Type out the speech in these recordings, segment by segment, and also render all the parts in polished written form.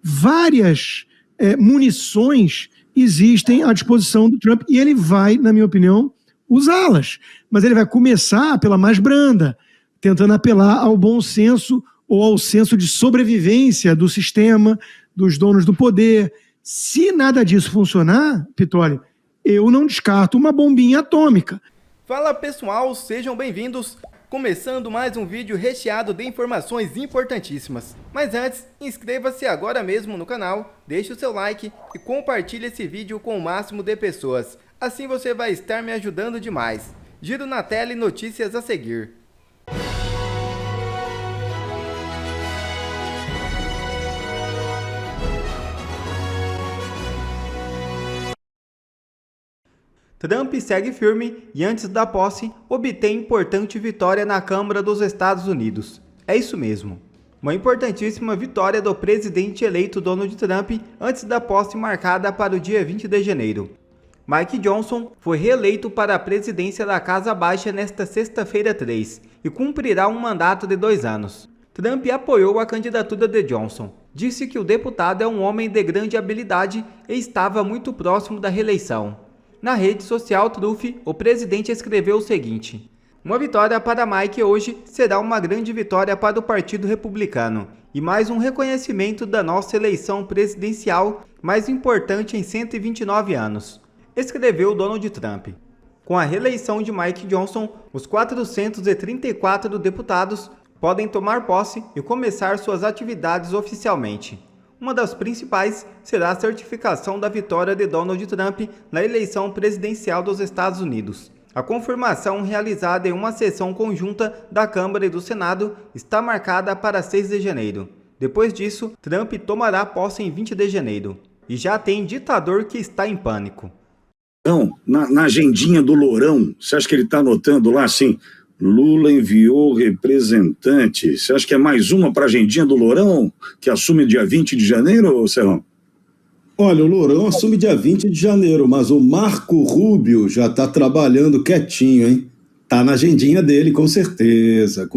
várias munições existem à disposição do Trump e ele vai, na minha opinião, usá-las. Mas ele vai começar pela mais branda, tentando apelar ao bom senso ou ao senso de sobrevivência do sistema, dos donos do poder. Se nada disso funcionar, Pitoli, eu não descarto uma bombinha atômica. Fala pessoal, sejam bem-vindos. Começando mais um vídeo recheado de informações importantíssimas. Mas antes, inscreva-se agora mesmo no canal, deixe o seu like e compartilhe esse vídeo com o máximo de pessoas. Assim você vai estar me ajudando demais. Giro na tela e notícias a seguir. Trump segue firme e antes da posse obtém importante vitória na Câmara dos Estados Unidos. É isso mesmo. Uma importantíssima vitória do presidente eleito Donald Trump antes da posse marcada para o dia 20 de janeiro. Mike Johnson foi reeleito para a presidência da Casa Baixa nesta sexta-feira 3 e cumprirá um mandato de 2 anos. Trump apoiou a candidatura de Johnson. Disse que o deputado é um homem de grande habilidade e estava muito próximo da reeleição. Na rede social Truth, o presidente escreveu o seguinte: uma vitória para Mike hoje será uma grande vitória para o Partido Republicano e mais um reconhecimento da nossa eleição presidencial mais importante em 129 anos, escreveu Donald Trump. Com a reeleição de Mike Johnson, os 434 deputados podem tomar posse e começar suas atividades oficialmente. Uma das principais será a certificação da vitória de Donald Trump na eleição presidencial dos Estados Unidos. A confirmação, realizada em uma sessão conjunta da Câmara e do Senado, está marcada para 6 de janeiro. Depois disso, Trump tomará posse em 20 de janeiro. E já tem ditador que está em pânico. Então, na agendinha do Lourão, você acha que ele está anotando lá assim... Lula enviou representante. Você acha que é mais uma para a agendinha do Lourão, que assume dia 20 de janeiro, Serrão? Olha, o Lourão assume dia 20 de janeiro, mas o Marco Rubio já está trabalhando quietinho, hein? Tá na agendinha dele, com certeza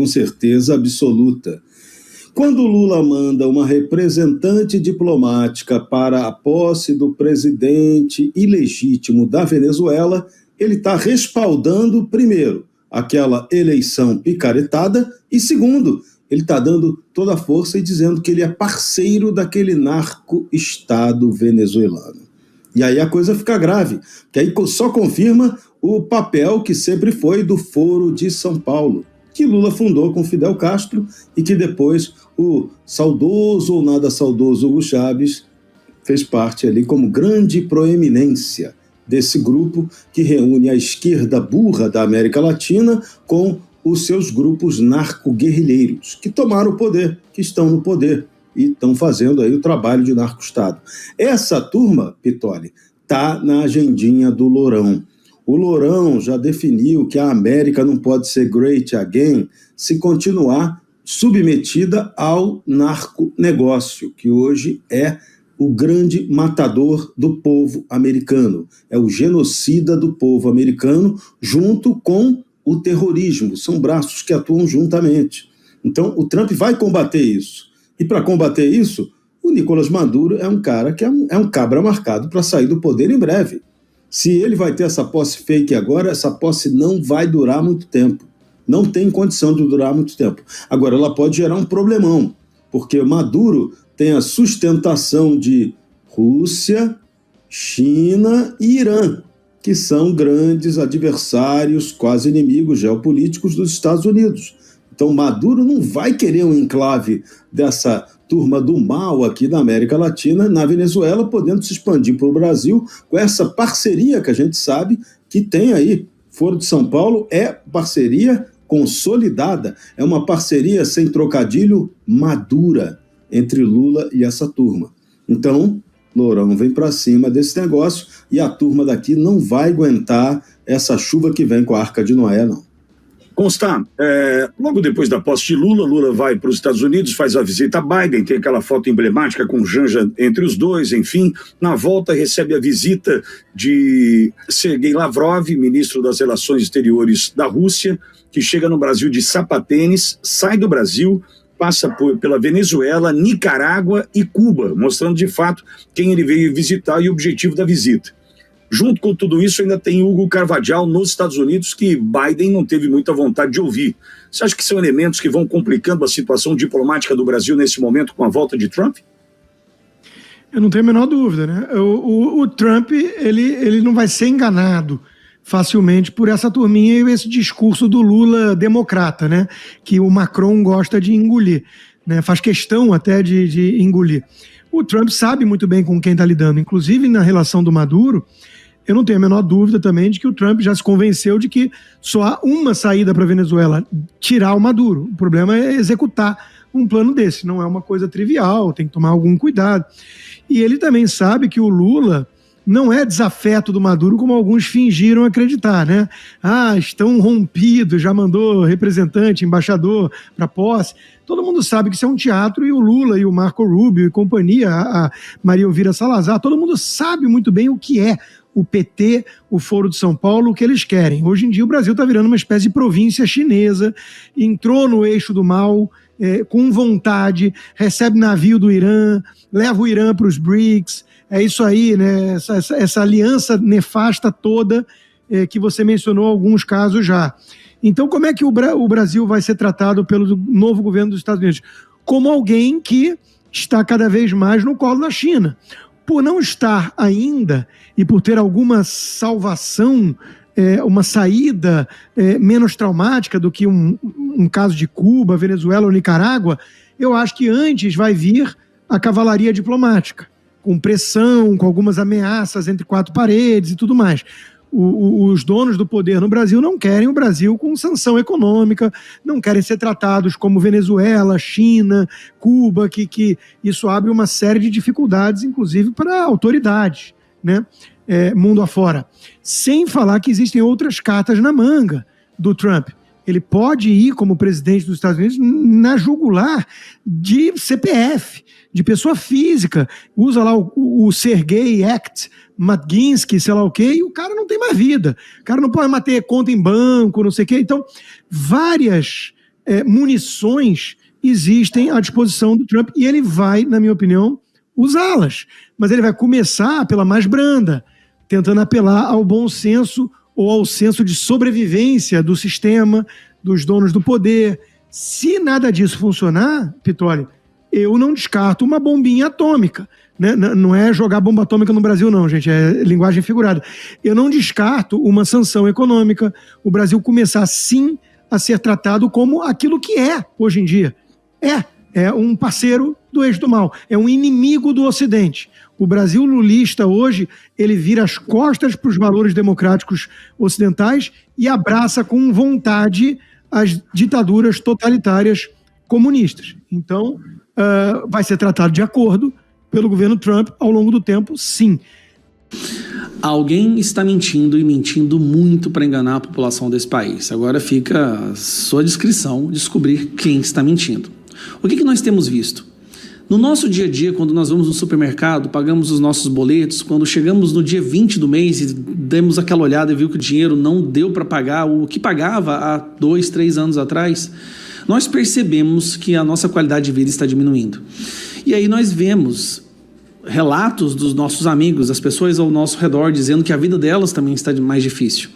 absoluta. Quando o Lula manda uma representante diplomática para a posse do presidente ilegítimo da Venezuela, ele está respaldando, primeiro, aquela eleição picaretada, e segundo, ele está dando toda a força e dizendo que ele é parceiro daquele narco-estado venezuelano. E aí a coisa fica grave, porque aí só confirma o papel que sempre foi do Foro de São Paulo, que Lula fundou com Fidel Castro e que depois o saudoso ou nada saudoso Hugo Chávez fez parte ali como grande proeminência desse grupo que reúne a esquerda burra da América Latina com os seus grupos narco-guerrilheiros, que tomaram o poder, que estão no poder e estão fazendo aí o trabalho de narco-estado. Essa turma, Pitoli, está na agendinha do Lourão. O Lourão já definiu que a América não pode ser great again se continuar submetida ao narco-negócio, que hoje é o grande matador do povo americano. É o genocida do povo americano junto com o terrorismo. São braços que atuam juntamente. Então, o Trump vai combater isso. E para combater isso, o Nicolás Maduro é um cara que é um cabra marcado para sair do poder em breve. Se ele vai ter essa posse fake agora, essa posse não vai durar muito tempo. Não tem condição de durar muito tempo. Agora, ela pode gerar um problemão, porque Maduro tem a sustentação de Rússia, China e Irã, que são grandes adversários, quase inimigos geopolíticos dos Estados Unidos. Então Maduro não vai querer um enclave dessa turma do mal aqui na América Latina, na Venezuela, podendo se expandir para o Brasil com essa parceria que a gente sabe que tem aí. Foro de São Paulo é parceria consolidada, é uma parceria sem trocadilho madura entre Lula e essa turma. Então, Lourão vem para cima desse negócio e a turma daqui não vai aguentar essa chuva que vem com a Arca de Noé, não. Constar, logo depois da posse de Lula, Lula vai para os Estados Unidos, faz a visita a Biden, tem aquela foto emblemática com Janja entre os dois, enfim. Na volta recebe a visita de Sergei Lavrov, ministro das Relações Exteriores da Rússia, que chega no Brasil de sapatênis, sai do Brasil, passa pela Venezuela, Nicarágua e Cuba, mostrando de fato quem ele veio visitar e o objetivo da visita. Junto com tudo isso, ainda tem Hugo Carvajal nos Estados Unidos, que Biden não teve muita vontade de ouvir. Você acha que são elementos que vão complicando a situação diplomática do Brasil nesse momento com a volta de Trump? Eu não tenho a menor dúvida, né? O Trump, ele não vai ser enganado facilmente por essa turminha e esse discurso do Lula democrata, né? Que o Macron gosta de engolir, né? Faz questão até de engolir. O Trump sabe muito bem com quem está lidando, inclusive na relação do Maduro. Eu não tenho a menor dúvida também de que o Trump já se convenceu de que só há uma saída para a Venezuela, tirar o Maduro. O problema é executar um plano desse, não é uma coisa trivial, tem que tomar algum cuidado. E ele também sabe que o Lula não é desafeto do Maduro, como alguns fingiram acreditar, né? Estão rompidos, já mandou representante, embaixador para posse. Todo mundo sabe que isso é um teatro e o Lula e o Marco Rubio e companhia, a Maria Elvira Salazar, todo mundo sabe muito bem o que é o PT, o Foro de São Paulo, o que eles querem. Hoje em dia o Brasil está virando uma espécie de província chinesa, entrou no eixo do mal, com vontade, recebe navio do Irã, leva o Irã para os BRICS, é isso aí, né? Essa aliança nefasta toda que você mencionou alguns casos já. Então, como é que o Brasil vai ser tratado pelo novo governo dos Estados Unidos? Como alguém que está cada vez mais no colo da China. Por não estar ainda e por ter alguma salvação, uma saída menos traumática do que um caso de Cuba, Venezuela ou Nicarágua, eu acho que antes vai vir a cavalaria diplomática, com pressão, com algumas ameaças entre quatro paredes e tudo mais. Os donos do poder no Brasil não querem o Brasil com sanção econômica, não querem ser tratados como Venezuela, China, Cuba, que isso abre uma série de dificuldades, inclusive para autoridades, né? Mundo afora. Sem falar que existem outras cartas na manga do Trump. Ele pode ir, como presidente dos Estados Unidos, na jugular de CPF, de pessoa física. Usa lá o Sergei Act, Magnitsky, sei lá o quê, e o cara não tem mais vida. O cara não pode mais ter conta em banco, não sei o quê. Então, várias munições existem à disposição do Trump e ele vai, na minha opinião, usá-las. Mas ele vai começar pela mais branda, tentando apelar ao bom senso ou ao senso de sobrevivência do sistema, dos donos do poder. Se nada disso funcionar, Pitoli, eu não descarto uma bombinha atômica. Né? Não é jogar bomba atômica no Brasil, não, gente, é linguagem figurada. Eu não descarto uma sanção econômica, o Brasil começar, sim, a ser tratado como aquilo que é hoje em dia. É um parceiro do eixo do mal, é um inimigo do Ocidente. O Brasil lulista hoje, ele vira as costas para os valores democráticos ocidentais e abraça com vontade as ditaduras totalitárias comunistas. Então, vai ser tratado de acordo pelo governo Trump ao longo do tempo, sim. Alguém está mentindo e mentindo muito para enganar a população desse país. Agora fica a sua discrição descobrir quem está mentindo. O que nós temos visto? No nosso dia a dia, quando nós vamos no supermercado, pagamos os nossos boletos, quando chegamos no dia 20 do mês e demos aquela olhada e viu que o dinheiro não deu para pagar o que pagava há 2, 3 anos atrás, nós percebemos que a nossa qualidade de vida está diminuindo. E aí nós vemos relatos dos nossos amigos, das pessoas ao nosso redor, dizendo que a vida delas também está mais difícil.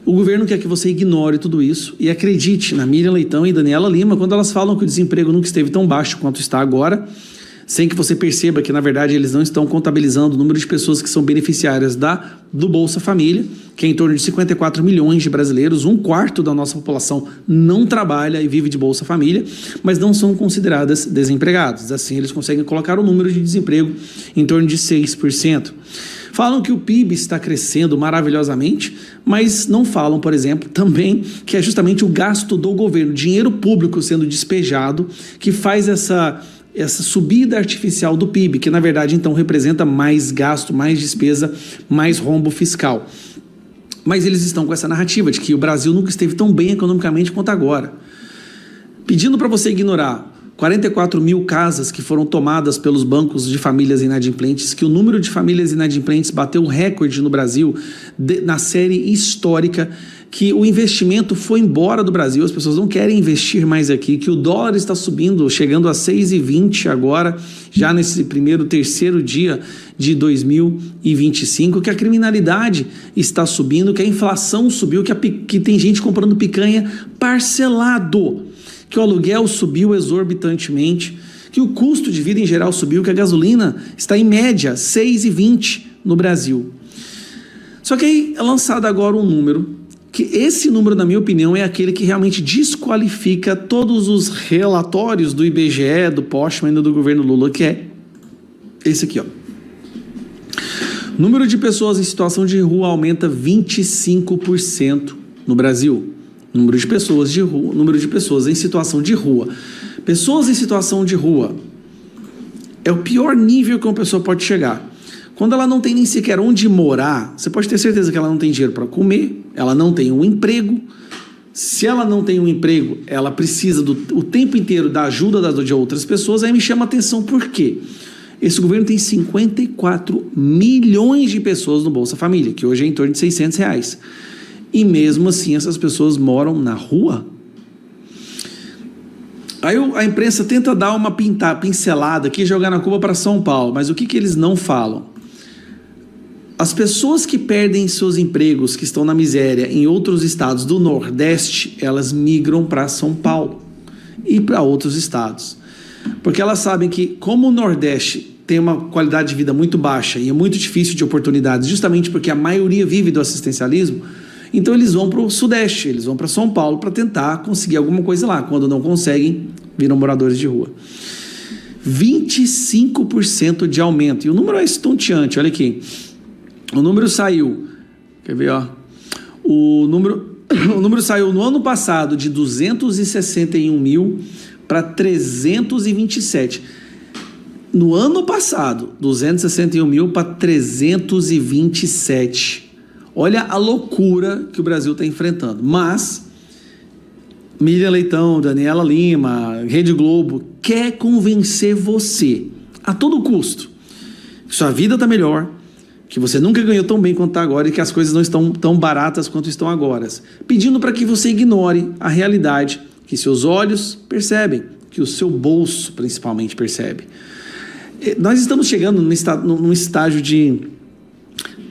O governo quer que você ignore tudo isso e acredite na Miriam Leitão e Daniela Lima quando elas falam que o desemprego nunca esteve tão baixo quanto está agora, sem que você perceba que, na verdade, eles não estão contabilizando o número de pessoas que são beneficiárias do Bolsa Família, que é em torno de 54 milhões de brasileiros, 1/4 da nossa população não trabalha e vive de Bolsa Família, mas não são consideradas desempregados. Assim, eles conseguem colocar o número de desemprego em torno de 6%. Falam que o PIB está crescendo maravilhosamente, mas não falam, por exemplo, também que é justamente o gasto do governo, dinheiro público sendo despejado, que faz essa subida artificial do PIB, que na verdade então representa mais gasto, mais despesa, mais rombo fiscal. Mas eles estão com essa narrativa de que o Brasil nunca esteve tão bem economicamente quanto agora. Pedindo para você ignorar 44 mil casas que foram tomadas pelos bancos de famílias inadimplentes, que o número de famílias inadimplentes bateu um recorde no Brasil na série histórica que o investimento foi embora do Brasil, as pessoas não querem investir mais aqui, que o dólar está subindo, chegando a 6,20 agora, já nesse terceiro dia de 2025, que a criminalidade está subindo, que a inflação subiu, que tem gente comprando picanha parcelado, que o aluguel subiu exorbitantemente, que o custo de vida em geral subiu, que a gasolina está em média 6,20 no Brasil. Só que aí é lançado agora um número, que esse número, na minha opinião, é aquele que realmente desqualifica todos os relatórios do IBGE, do Postman e do governo Lula, que é esse aqui, ó. Número de pessoas em situação de rua aumenta 25% no Brasil. Número de pessoas em situação de rua. Pessoas em situação de rua é o pior nível que uma pessoa pode chegar. Quando ela não tem nem sequer onde morar, você pode ter certeza que ela não tem dinheiro para comer, ela não tem um emprego. Se ela não tem um emprego, ela precisa o tempo inteiro da ajuda de outras pessoas. Aí me chama a atenção por quê? Esse governo tem 54 milhões de pessoas no Bolsa Família, que hoje é em torno de R$600. E mesmo assim essas pessoas moram na rua. Aí a imprensa tenta dar uma pincelada aqui, jogar na culpa para São Paulo, mas o que eles não falam? As pessoas que perdem seus empregos, que estão na miséria em outros estados do Nordeste, elas migram para São Paulo e para outros estados. Porque elas sabem que, como o Nordeste tem uma qualidade de vida muito baixa e é muito difícil de oportunidades, justamente porque a maioria vive do assistencialismo, então eles vão para o Sudeste, eles vão para São Paulo para tentar conseguir alguma coisa lá. Quando não conseguem, viram moradores de rua. 25% de aumento. E o número é estonteante, olha aqui. O número saiu, quer ver, ó? O número saiu no ano passado de 261 mil para 327. No ano passado, 261 mil para 327. Olha a loucura que o Brasil está enfrentando. Mas Miriam Leitão, Daniela Lima, Rede Globo quer convencer você a todo custo que sua vida está melhor, que você nunca ganhou tão bem quanto está agora e que as coisas não estão tão baratas quanto estão agora, pedindo para que você ignore a realidade que seus olhos percebem, que o seu bolso principalmente percebe. Nós estamos chegando num estágio de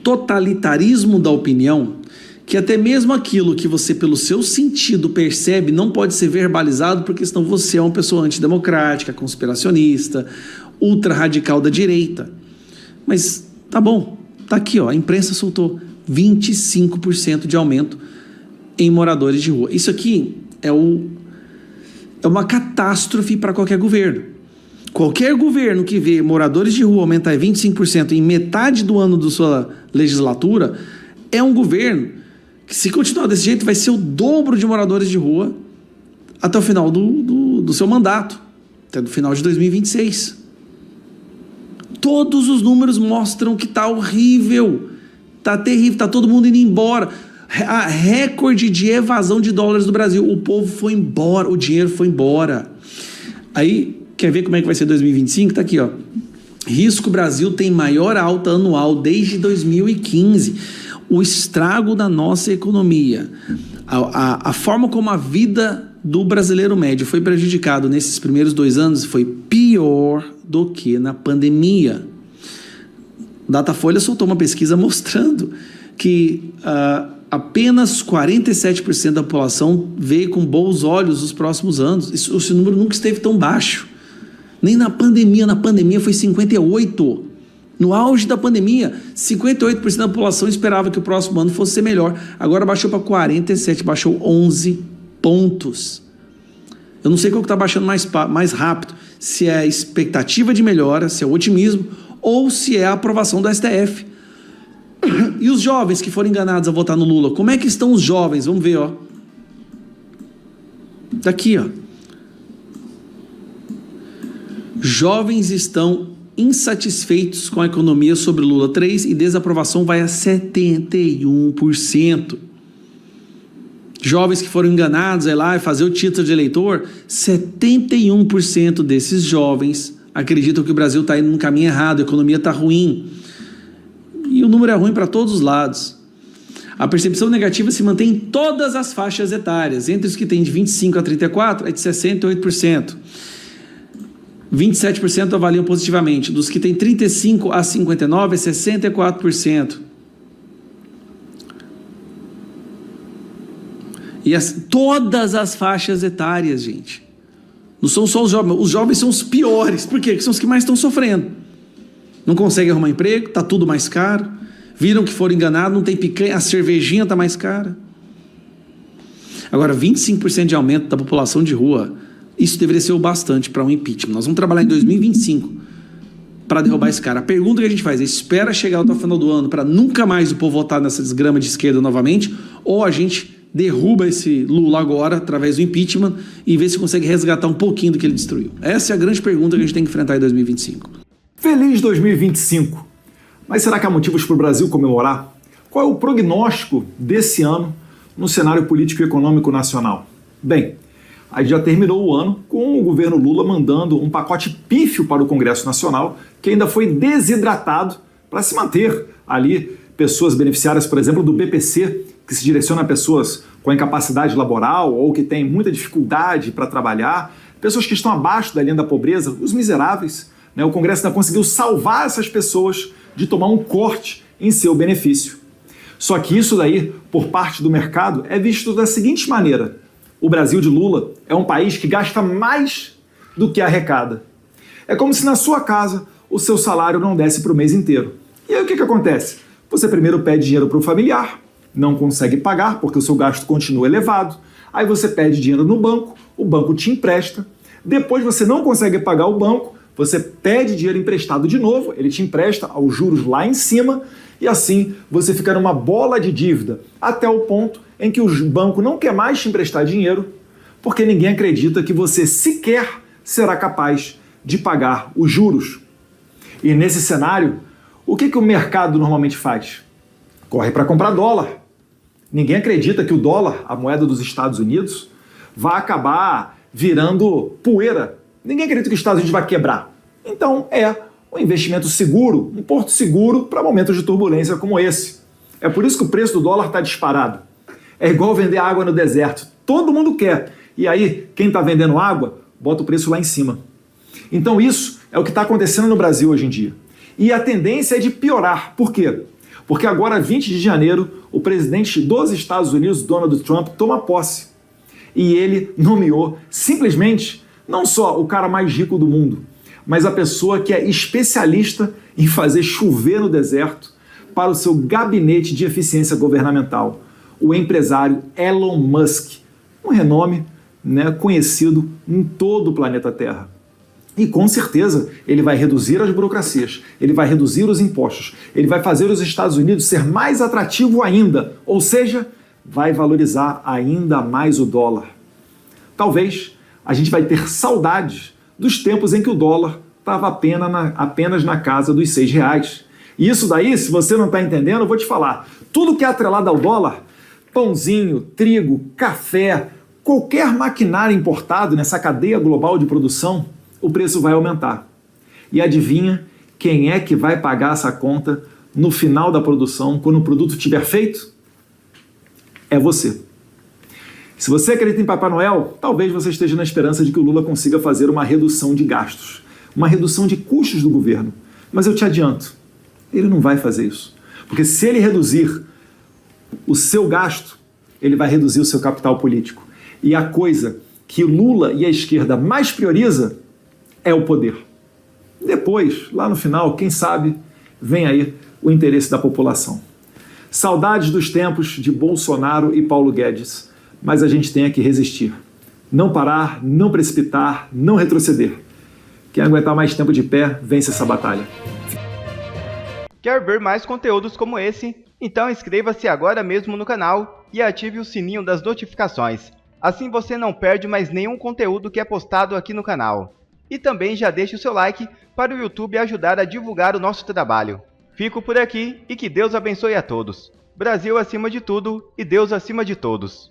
totalitarismo da opinião, que até mesmo aquilo que você pelo seu sentido percebe não pode ser verbalizado, porque senão você é uma pessoa antidemocrática, conspiracionista, ultra radical da direita. Mas tá bom, tá aqui, ó, a imprensa soltou 25% de aumento em moradores de rua. Isso aqui é uma catástrofe para qualquer governo. Qualquer governo que vê moradores de rua aumentar 25% em metade do ano da sua legislatura é um governo que, se continuar desse jeito, vai ser o dobro de moradores de rua até o final do seu mandato, até o final de 2026. Todos os números mostram que está horrível, está terrível, está todo mundo indo embora. A recorde de evasão de dólares do Brasil. O povo foi embora, o dinheiro foi embora. Aí, quer ver como é que vai ser 2025? Está aqui, ó. Risco Brasil tem maior alta anual desde 2015. O estrago da nossa economia, a forma como a vida do brasileiro médio foi prejudicado nesses primeiros 2 anos foi pior do que na pandemia. Datafolha soltou uma pesquisa mostrando que apenas 47% da população vê com bons olhos os próximos anos. Esse número nunca esteve tão baixo. Nem na pandemia foi 58%. No auge da pandemia, 58% da população esperava que o próximo ano fosse ser melhor. Agora baixou para 47%, baixou 11 pontos. Eu não sei qual que está baixando mais rápido, se é a expectativa de melhora, se é o otimismo, ou se é a aprovação do STF. E os jovens que foram enganados a votar no Lula, como é que estão os jovens? Vamos ver, ó. Tá aqui, ó. Jovens estão insatisfeitos com a economia sobre Lula 3 e desaprovação vai a 71%. Jovens que foram enganados a ir lá e fazer o título de eleitor, 71% desses jovens acreditam que o Brasil está indo no caminho errado, a economia está ruim. E o número é ruim para todos os lados. A percepção negativa se mantém em todas as faixas etárias. Entre os que têm de 25 a 34, é de 68%. 27% avaliam positivamente. Dos que têm 35 a 59, é 64%. E todas as faixas etárias, gente. Não são só os jovens. Os jovens são os piores. Por quê? Porque são os que mais estão sofrendo. Não conseguem arrumar emprego, está tudo mais caro. Viram que foram enganados, não tem picanha, a cervejinha está mais cara. Agora, 25% de aumento da população de rua, isso deveria ser o bastante para um impeachment. Nós vamos trabalhar em 2025 para derrubar esse cara. A pergunta que a gente faz é: espera chegar até o final do ano para nunca mais o povo votar nessa desgrama de esquerda novamente, ou a gente derruba esse Lula agora através do impeachment e vê se consegue resgatar um pouquinho do que ele destruiu? Essa é a grande pergunta que a gente tem que enfrentar em 2025. Feliz 2025! Mas será que há motivos para o Brasil comemorar? Qual é o prognóstico desse ano no cenário político e econômico nacional? Bem, a gente já terminou o ano com o governo Lula mandando um pacote pífio para o Congresso Nacional, que ainda foi desidratado para se manter ali pessoas beneficiárias, por exemplo, do BPC, que se direciona a pessoas com incapacidade laboral ou que têm muita dificuldade para trabalhar, pessoas que estão abaixo da linha da pobreza, os miseráveis. O Congresso ainda conseguiu salvar essas pessoas de tomar um corte em seu benefício. Só que isso daí, por parte do mercado, é visto da seguinte maneira: o Brasil de Lula é um país que gasta mais do que arrecada. É como se na sua casa o seu salário não desse para o mês inteiro. E aí o que acontece? Você primeiro pede dinheiro para o familiar, não consegue pagar porque o seu gasto continua elevado, aí você pede dinheiro no banco, o banco te empresta, depois você não consegue pagar o banco, você pede dinheiro emprestado de novo, ele te empresta aos juros lá em cima, e assim você fica numa bola de dívida, até o ponto em que o banco não quer mais te emprestar dinheiro, porque ninguém acredita que você sequer será capaz de pagar os juros. E nesse cenário, o que o mercado normalmente faz? Corre para comprar dólar. Ninguém acredita que o dólar, a moeda dos Estados Unidos, vai acabar virando poeira. Ninguém acredita que os Estados Unidos vai quebrar. Então é um investimento seguro, um porto seguro para momentos de turbulência como esse. É por isso que o preço do dólar está disparado. É igual vender água no deserto. Todo mundo quer. E aí, quem está vendendo água, bota o preço lá em cima. Então isso é o que está acontecendo no Brasil hoje em dia. E a tendência é de piorar. Por quê? Porque agora, 20 de janeiro, o presidente dos Estados Unidos, Donald Trump, toma posse. E ele nomeou simplesmente não só o cara mais rico do mundo, mas a pessoa que é especialista em fazer chover no deserto para o seu gabinete de eficiência governamental, o empresário Elon Musk, um renome conhecido em todo o planeta Terra. E com certeza ele vai reduzir as burocracias, ele vai reduzir os impostos, ele vai fazer os Estados Unidos ser mais atrativo ainda, ou seja, vai valorizar ainda mais o dólar. Talvez a gente vai ter saudades dos tempos em que o dólar estava apenas na casa dos R$6. E isso daí, se você não está entendendo, eu vou te falar. Tudo que é atrelado ao dólar, pãozinho, trigo, café, qualquer maquinário importado nessa cadeia global de produção, o preço vai aumentar. E adivinha quem é que vai pagar essa conta no final da produção, quando o produto estiver feito? É você. Se você acredita em Papai Noel, talvez você esteja na esperança de que o Lula consiga fazer uma redução de gastos, uma redução de custos do governo. Mas eu te adianto, ele não vai fazer isso. Porque se ele reduzir o seu gasto, ele vai reduzir o seu capital político. E a coisa que Lula e a esquerda mais prioriza é o poder. Depois, lá no final, quem sabe, vem aí o interesse da população. Saudades dos tempos de Bolsonaro e Paulo Guedes, mas a gente tem que resistir. Não parar, não precipitar, não retroceder. Quem aguentar mais tempo de pé, vence essa batalha. Quer ver mais conteúdos como esse? Então inscreva-se agora mesmo no canal e ative o sininho das notificações. Assim você não perde mais nenhum conteúdo que é postado aqui no canal. E também já deixe o seu like para o YouTube ajudar a divulgar o nosso trabalho. Fico por aqui e que Deus abençoe a todos. Brasil acima de tudo e Deus acima de todos.